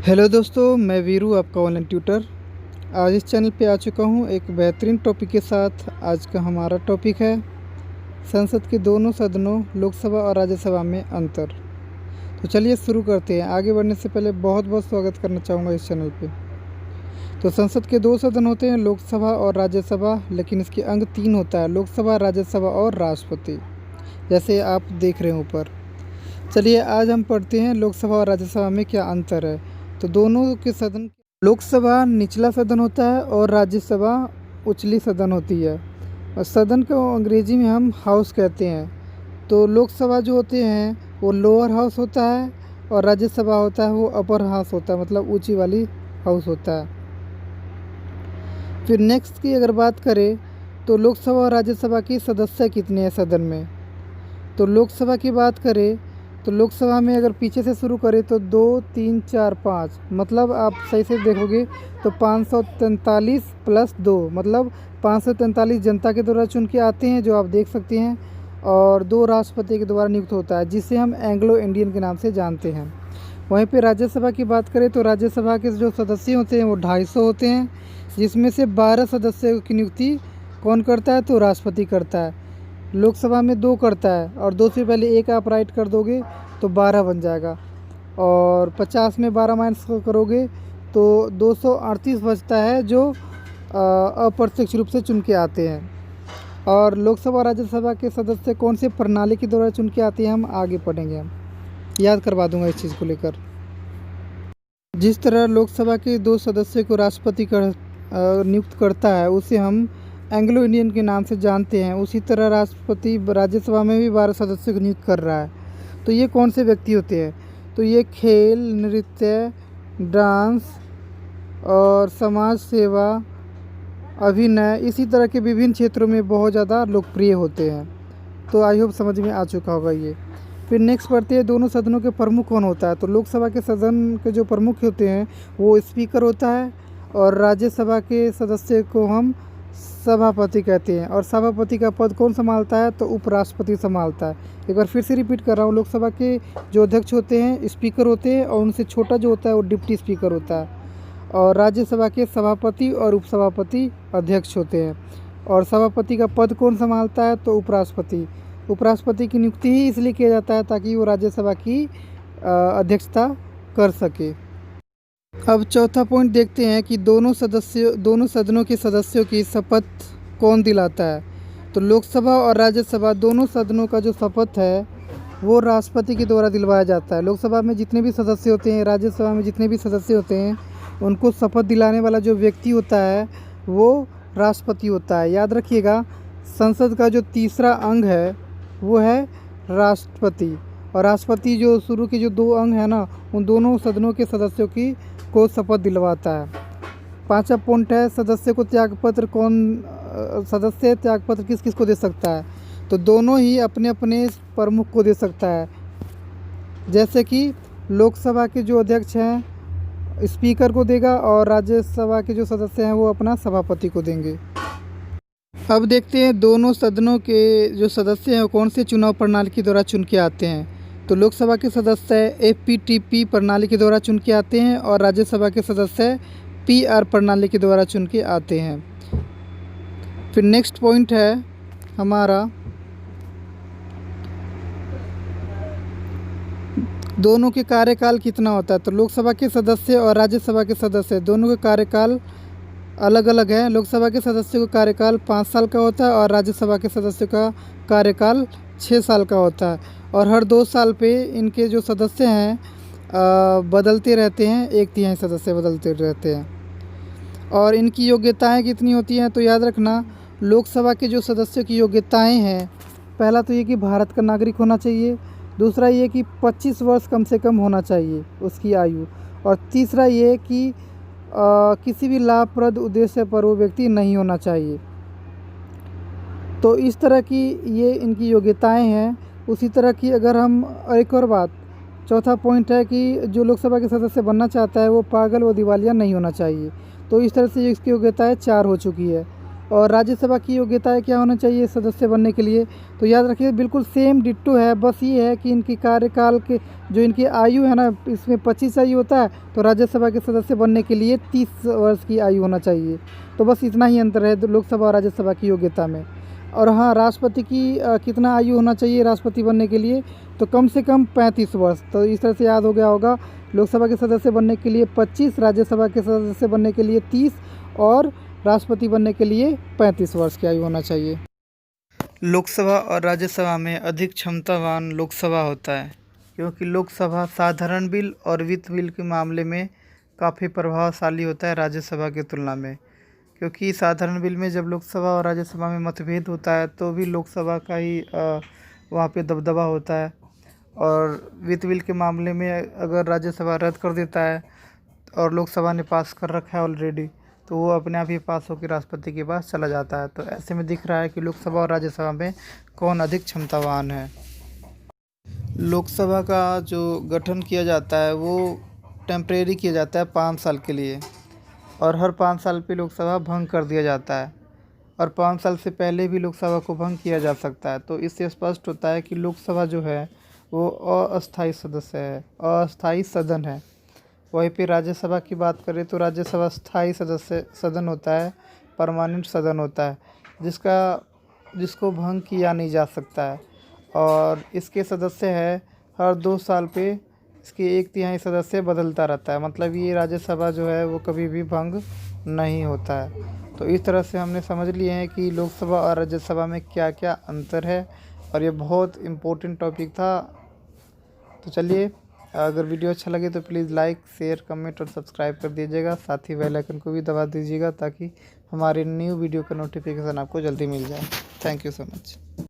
Hello दोस्तों, मैं वीरू आपका ऑनलाइन ट्यूटर। आज इस चैनल पे आ चुका हूँ एक बेहतरीन टॉपिक के साथ। आज का हमारा टॉपिक है संसद के दोनों सदनों लोकसभा और राज्यसभा में अंतर। तो चलिए शुरू करते हैं। आगे बढ़ने से पहले बहुत बहुत स्वागत करना चाहूँगा इस चैनल पे। तो संसद के दो सदन होते हैं, लोकसभा और राज्यसभा, लेकिन इसके अंग तीन होता है, लोकसभा, राज्यसभा और राष्ट्रपति, जैसे आप देख रहे हैं ऊपर। चलिए आज हम पढ़ते हैं लोकसभा और राज्यसभा में क्या अंतर है। तो दोनों के सदन, लोकसभा निचला सदन होता है और राज्यसभा उचली सदन होती है। और सदन को अंग्रेजी में हम हाउस कहते हैं। तो लोकसभा जो होते हैं वो लोअर हाउस होता है और राज्यसभा होता है वो अपर हाउस होता है, मतलब ऊंची वाली हाउस होता है। फिर नेक्स्ट की अगर बात करें तो लोकसभा और राज्यसभा की सदस्य कितने हैं सदन में। तो लोकसभा की बात करें तो लोकसभा में अगर पीछे से शुरू करें तो 2, 3, 4, 5, मतलब आप सही से देखोगे तो 543 प्लस 2, मतलब 543 जनता के द्वारा चुन के आते हैं, जो आप देख सकते हैं। और 2 राष्ट्रपति के द्वारा नियुक्त होता है, जिसे हम एंग्लो इंडियन के नाम से जानते हैं। वहीं पे राज्यसभा की बात करें तो राज्यसभा के जो सदस्य होते हैं वो 250 होते हैं, जिसमें से 12 सदस्यों की नियुक्ति कौन करता है, तो राष्ट्रपति करता है। लोकसभा में 2 करता है और 2 से पहले 1 आप राइट कर दोगे तो 12 बन जाएगा, और 50 में 12 माइनस करोगे तो 238 बचता है, जो अप्रत्यक्ष रूप से चुन के आते हैं। और लोकसभा और राज्यसभा के सदस्य कौन से प्रणाली के द्वारा चुन के आते हैं, हम आगे पढ़ेंगे। हम याद करवा दूंगा इस चीज़ को लेकर। जिस तरह लोकसभा के 2 सदस्यों को राष्ट्रपति नियुक्त करता है, उसे हम एंग्लो इंडियन के नाम से जानते हैं, उसी तरह राष्ट्रपति राज्यसभा में भी 12 सदस्यों को नियुक्त कर रहा है। तो ये कौन से व्यक्ति होते हैं, तो ये खेल, नृत्य, डांस और समाज सेवा, अभिनय, इसी तरह के विभिन्न क्षेत्रों में बहुत ज़्यादा लोकप्रिय होते हैं। तो आई होप समझ में आ चुका होगा ये। फिर नेक्स्ट पढ़ते हैं दोनों सदनों के प्रमुख कौन होता है। तो लोकसभा के सदन के जो प्रमुख होते हैं वो स्पीकर होता है, और राज्यसभा के सदस्य को हम सभापति कहते हैं। और सभापति का पद कौन संभालता है, तो उपराष्ट्रपति संभालता है। एक बार फिर से रिपीट कर रहा हूँ, लोकसभा के जो अध्यक्ष होते हैं स्पीकर होते हैं, और उनसे छोटा जो होता है वो डिप्टी स्पीकर होता है। और राज्यसभा के सभापति और उपसभापति अध्यक्ष होते हैं। और सभापति का पद कौन संभालता है, तो उपराष्ट्रपति। उपराष्ट्रपति की नियुक्ति ही इसलिए किया जाता है ताकि वो राज्यसभा की अध्यक्षता कर सके। अब चौथा पॉइंट देखते हैं कि दोनों सदनों के सदस्यों की शपथ कौन दिलाता है। तो लोकसभा और राज्यसभा दोनों सदनों का जो शपथ है वो राष्ट्रपति के द्वारा दिलवाया जाता है। लोकसभा में जितने भी सदस्य होते हैं, राज्यसभा में जितने भी सदस्य होते हैं, उनको शपथ दिलाने वाला जो व्यक्ति होता है वो राष्ट्रपति होता है। याद रखिएगा, संसद का जो तीसरा अंग है वो है राष्ट्रपति, और राष्ट्रपति जो शुरू के जो 2 अंग है ना, उन दोनों सदनों के सदस्यों की को शपथ दिलवाता है। 5वां पॉइंट है सदस्य त्यागपत्र किस किस को दे सकता है। तो दोनों ही अपने अपने प्रमुख को दे सकता है। जैसे कि लोकसभा के जो अध्यक्ष हैं स्पीकर को देगा, और राज्यसभा के जो सदस्य हैं वो अपना सभापति को देंगे। अब देखते हैं दोनों सदनों के जो सदस्य हैं वो कौन से चुनाव प्रणाली के द्वारा चुन के आते हैं। तो लोकसभा के सदस्य FPTP प्रणाली के द्वारा चुन के आते हैं, और राज्यसभा के सदस्य PR प्रणाली के द्वारा चुन के आते हैं। फिर नेक्स्ट पॉइंट है हमारा, दोनों के कार्यकाल कितना होता है। तो लोकसभा के सदस्य और राज्यसभा के सदस्य दोनों के कार्यकाल अलग अलग है। लोकसभा के सदस्यों का कार्यकाल 5 साल का होता है, और राज्यसभा के सदस्यों का कार्यकाल 6 साल का होता है। और हर 2 साल पे इनके जो सदस्य हैं बदलते रहते हैं, 1/3 सदस्य बदलते रहते हैं। और इनकी योग्यताएं कितनी होती हैं, तो याद रखना, लोकसभा के जो सदस्यों की योग्यताएं हैं, पहला तो ये कि भारत का नागरिक होना चाहिए, दूसरा ये कि 25 वर्ष कम से कम होना चाहिए उसकी आयु, और तीसरा ये कि किसी भी लाभप्रद उद्देश्य पर वो व्यक्ति नहीं होना चाहिए। तो इस तरह की ये इनकी योग्यताएं हैं। उसी तरह की अगर हम एक और बात, चौथा पॉइंट है कि जो लोकसभा के सदस्य बनना चाहता है वो पागल व दिवालिया नहीं होना चाहिए। तो इस तरह से इसकी योग्यताएं 4 हो चुकी है। और राज्यसभा की योग्यताएं क्या होना चाहिए सदस्य बनने के लिए, तो याद रखिए बिल्कुल सेम डिट्टो है, बस ये है कि इनकी कार्यकाल के जो इनकी आयु है ना, इसमें 25 आयु होता है, तो राज्यसभा के सदस्य बनने के लिए 30 वर्ष की आयु होना चाहिए। तो बस इतना ही अंतर है लोकसभा और राज्यसभा की योग्यता में। और हाँ, राष्ट्रपति की कितना आयु होना चाहिए राष्ट्रपति बनने के लिए, तो कम से कम 35 वर्ष। तो इस तरह से याद हो गया होगा, लोकसभा के सदस्य बनने के लिए 25, राज्यसभा के सदस्य बनने के लिए 30 और राष्ट्रपति बनने के लिए 35 वर्ष की आयु होना चाहिए। लोकसभा और राज्यसभा में अधिक क्षमतावान लोकसभा होता है, क्योंकि लोकसभा साधारण बिल और वित्त बिल के मामले में काफ़ी प्रभावशाली होता है राज्यसभा की तुलना में। क्योंकि साधारण बिल में जब लोकसभा और राज्यसभा में मतभेद होता है तो भी लोकसभा का ही वहाँ पे दबदबा होता है, और वित्त बिल के मामले में अगर राज्यसभा रद्द कर देता है और लोकसभा ने पास कर रखा है ऑलरेडी, तो वो अपने आप ही पास होकर राष्ट्रपति के पास चला जाता है। तो ऐसे में दिख रहा है कि लोकसभा और राज्यसभा में कौन अधिक क्षमतावान है। लोकसभा का जो गठन किया जाता है वो टेम्परेरी किया जाता है 5 साल के लिए, और हर 5 साल पे लोकसभा भंग कर दिया जाता है, और 5 साल से पहले भी लोकसभा को भंग किया जा सकता है। तो इससे स्पष्ट होता है कि लोकसभा जो है वो अस्थायी सदस्य है, अस्थायी सदन है। वहीं पे राज्यसभा की बात करें तो राज्यसभा स्थायी सदस्य सदन होता है, परमानेंट सदन होता है, जिसको भंग किया नहीं जा सकता है, और इसके सदस्य है हर 2 साल पे इसके 1/3 सदस्य बदलता रहता है। मतलब ये राज्यसभा जो है वो कभी भी भंग नहीं होता है। तो इस तरह से हमने समझ लिए हैं कि लोकसभा और राज्यसभा में क्या क्या अंतर है, और ये बहुत इम्पोर्टेंट टॉपिक था। तो चलिए, अगर वीडियो अच्छा लगे तो प्लीज़ लाइक, शेयर, कमेंट और सब्सक्राइब कर दीजिएगा। साथ ही बेल आइकन को भी दबा दीजिएगा ताकि हमारे न्यू वीडियो का नोटिफिकेशन आपको जल्दी मिल जाए। Thank you so much.